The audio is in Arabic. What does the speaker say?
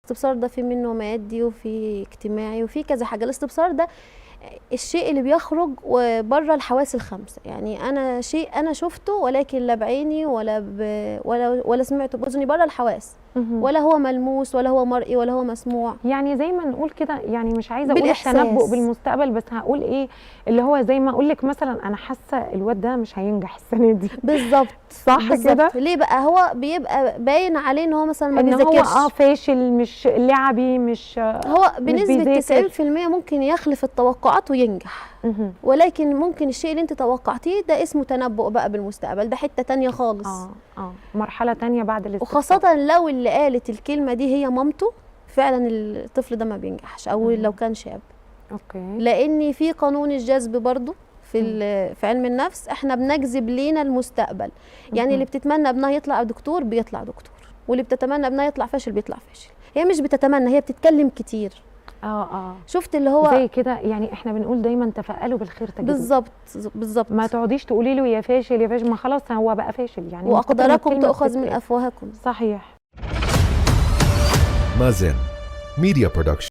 الاستبصار ده في منه مادي وفي اجتماعي وفي كذا حاجه. الاستبصار ده الشيء اللي بيخرج بره الحواس الخمسه، يعني انا شيء انا شفته ولكن لا بعيني ولا سمعته باذني، بره الحواس، ولا هو ملموس ولا هو مرئي ولا هو مسموع. يعني زي ما نقول كده، يعني مش عايزه اقول بالإحساس. التنبؤ بالمستقبل، بس هقول ايه اللي هو زي ما اقول لك مثلا انا حاسه الواد ده مش هينجح السنه دي. بالظبط. صح كده؟ ليه بقى؟ هو بيبقى باين عليه ان هو مثلا ما ان بيذاكرش، هو فاشل، مش لعبي، مش هو بنسبه بيذاكر. 90% ممكن يخلف التوقعات وينجح. ولكن ممكن الشيء اللي انت توقعتيه ده اسمه تنبؤ بقى بالمستقبل، ده حته تانية خالص. مرحله تانية بعد الاستبصار. وخاصه لو اللي قالت الكلمه دي هي مامته، فعلا الطفل ده ما بينجحش، او لو كان شاب. اوكي. لان في قانون الجذب برضو في علم النفس، احنا بنجذب لينا المستقبل. يعني اللي بتتمنى ابنها يطلع دكتور بيطلع دكتور، واللي بتتمنى ابنها يطلع فاشل بيطلع فاشل. هي مش بتتمنى، هي بتتكلم كتير. شفت اللي هو زي كده، يعني احنا بنقول دايما تفائلوا بالخير تجدوه. بالظبط. ما تقعديش تقولي له يا فاشل يا فاشل، ما خلاص هو بقى فاشل يعني. واقداركم تؤخذ من افواهكم. صحيح. مازن ميديا برودكشن.